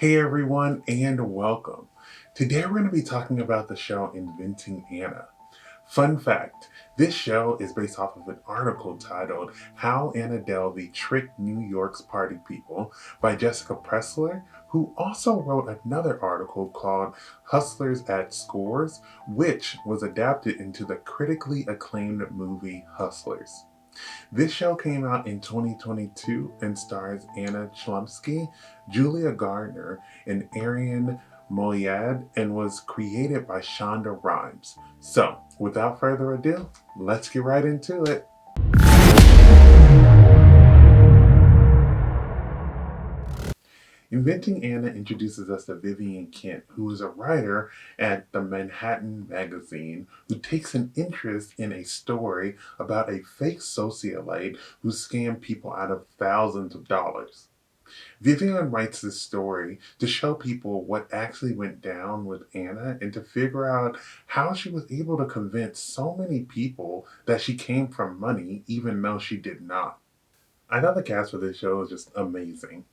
Hey everyone, and welcome. Today we're going to be talking about the show Inventing Anna. Fun fact, this show is based off of an article titled How Anna Delvey Tricked New York's Party People by Jessica Pressler, who also wrote another article called Hustlers at Scores, which was adapted into the critically acclaimed movie Hustlers. This show came out in 2022 and stars Anna Chlumsky, Julia Gardner, and Arian Moayed, and was created by Shonda Rhimes. So, without further ado, let's get right into it. Inventing Anna introduces us to Vivian Kent, who is a writer at the Manhattan Magazine who takes an interest in a story about a fake socialite who scammed people out of thousands of dollars. Vivian writes this story to show people what actually went down with Anna and to figure out how she was able to convince so many people that she came from money even though she did not. I thought the cast for this show was just amazing.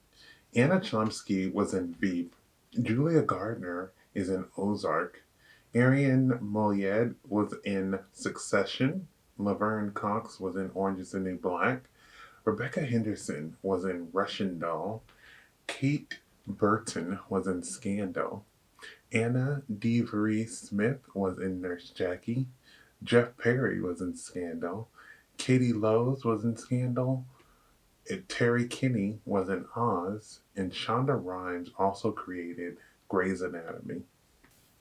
Anna Chlumsky was in Veep. Julia Gardner is in Ozark. Arian Moayed was in Succession. Laverne Cox was in Orange is the New Black. Rebecca Henderson was in Russian Doll. Kate Burton was in Scandal. Anna DeVry Smith was in Nurse Jackie. Jeff Perry was in Scandal. Katie Lowes was in Scandal. Terry Kinney was in Oz, and Shonda Rhimes also created Grey's Anatomy.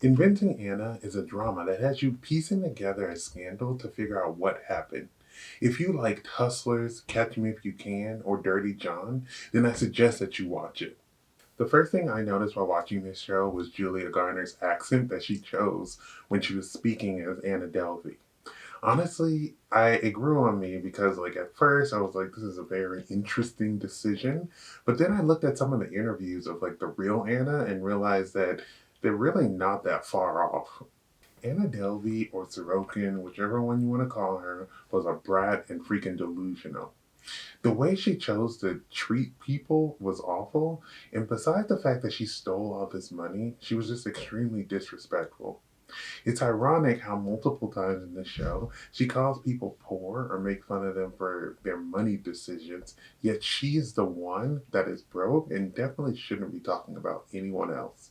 Inventing Anna is a drama that has you piecing together a scandal to figure out what happened. If you liked Hustlers, Catch Me If You Can, or Dirty John, then I suggest that you watch it. The first thing I noticed while watching this show was Julia Garner's accent that she chose when she was speaking as Anna Delvey. Honestly, it grew on me because at first I was like, this is a very interesting decision. But then I looked at some of the interviews of the real Anna and realized that they're really not that far off. Anna Delvey or Sorokin, whichever one you want to call her, was a brat and freaking delusional. The way she chose to treat people was awful, and besides the fact that she stole all this money, she was just extremely disrespectful. It's ironic how multiple times in this show she calls people poor or make fun of them for their money decisions, yet she is the one that is broke and definitely shouldn't be talking about anyone else.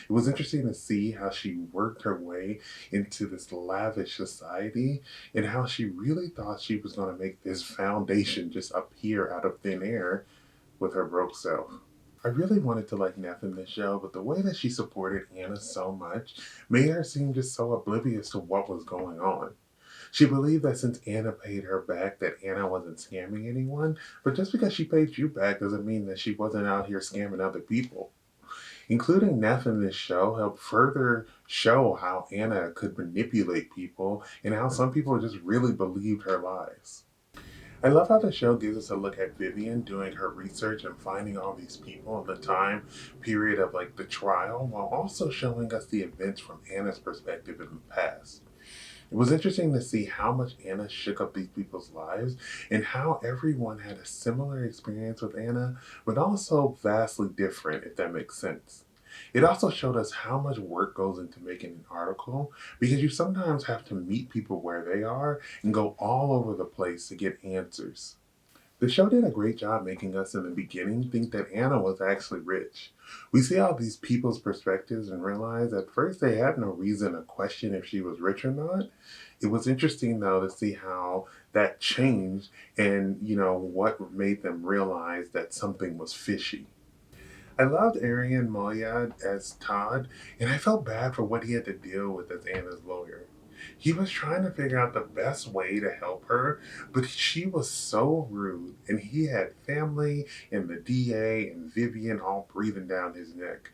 It was interesting to see how she worked her way into this lavish society and how she really thought she was going to make this foundation just appear out of thin air with her broke self. I really wanted to like Neff in this show, but the way that she supported Anna so much made her seem just so oblivious to what was going on. She believed that since Anna paid her back that Anna wasn't scamming anyone, but just because she paid you back doesn't mean that she wasn't out here scamming other people. Including Neff in this show helped further show how Anna could manipulate people and how some people just really believed her lies. I love how the show gives us a look at Vivian doing her research and finding all these people in the time period of the trial, while also showing us the events from Anna's perspective in the past. It was interesting to see how much Anna shook up these people's lives and how everyone had a similar experience with Anna, but also vastly different, if that makes sense. It also showed us how much work goes into making an article because you sometimes have to meet people where they are and go all over the place to get answers. The show did a great job making us in the beginning think that Anna was actually rich. We see all these people's perspectives and realize at first they had no reason to question if she was rich or not. It was interesting though to see how that changed and what made them realize that something was fishy. I loved Arian Moayed as Todd, and I felt bad for what he had to deal with as Anna's lawyer. He was trying to figure out the best way to help her, but she was so rude, and he had family and the DA and Vivian all breathing down his neck.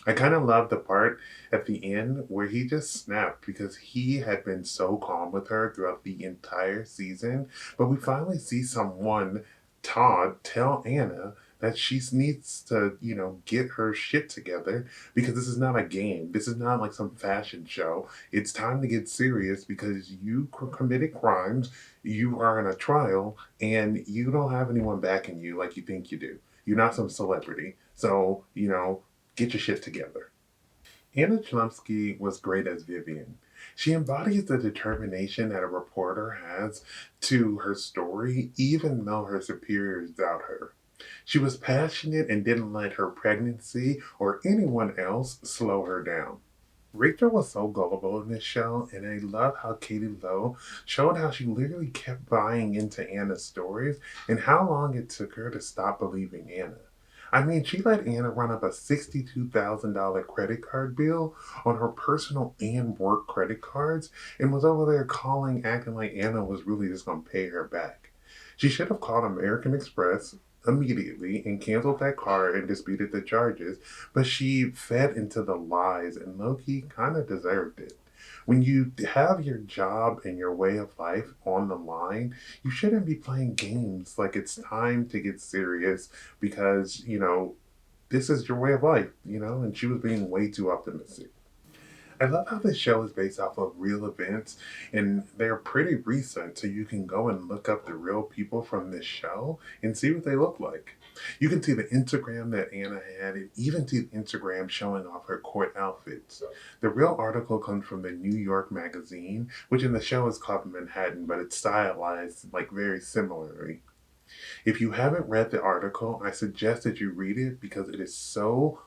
I kind of loved the part at the end where he just snapped because he had been so calm with her throughout the entire season, but we finally see someone, Todd, tell Anna that she needs to, get her shit together because this is not a game. This is not like some fashion show. It's time to get serious because you committed crimes, you are in a trial, and you don't have anyone backing you like you think you do. You're not some celebrity. So, Get your shit together. Anna Chlumsky was great as Vivian. She embodies the determination that a reporter has to her story, even though her superiors doubt her. She was passionate and didn't let her pregnancy or anyone else slow her down. Rachel was so gullible in this show, and I love how Katie Lowe showed how she literally kept buying into Anna's stories and how long it took her to stop believing Anna. I mean, she let Anna run up a $62,000 credit card bill on her personal and work credit cards and was over there calling, acting like Anna was really just going to pay her back. She should have called American Express immediately and canceled that card and disputed the charges, but she fed into the lies and Loki kind of deserved it. When you have your job and your way of life on the line, you shouldn't be playing games like it's time to get serious because, this is your way of life, and she was being way too optimistic. I love how this show is based off of real events and they're pretty recent, so you can go and look up the real people from this show and see what they look like. You can see the Instagram that Anna had and even see the Instagram showing off her court outfits. The real article comes from the New York Magazine, which in the show is called Manhattan, but it's stylized like very similarly. If you haven't read the article, I suggest that you read it because it is so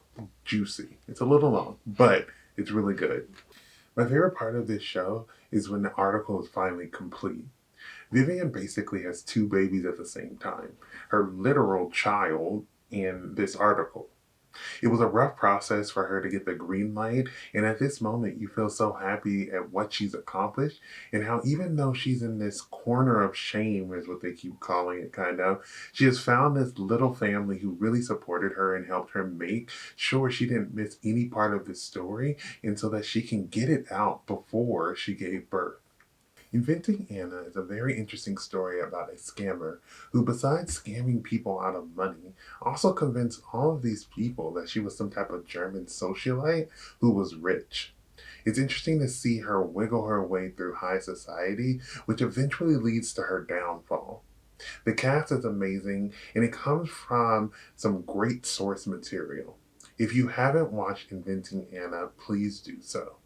juicy. It's a little long, but it's really good. My favorite part of this show is when the article is finally complete. Vivian basically has two babies at the same time, her literal child and this article. It was a rough process for her to get the green light, and at this moment, you feel so happy at what she's accomplished and how, even though she's in this corner of shame, is what they keep calling it, kind of, she has found this little family who really supported her and helped her make sure she didn't miss any part of the story, and so that she can get it out before she gave birth. Inventing Anna is a very interesting story about a scammer who, besides scamming people out of money, also convinced all of these people that she was some type of German socialite who was rich. It's interesting to see her wiggle her way through high society, which eventually leads to her downfall. The cast is amazing, and it comes from some great source material. If you haven't watched Inventing Anna, please do so.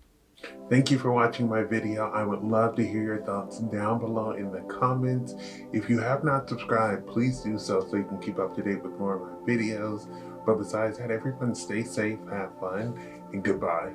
Thank you for watching my video. I would love to hear your thoughts down below in the comments. If you have not subscribed, please do so you can keep up to date with more of my videos. But besides that, everyone stay safe, have fun, and goodbye.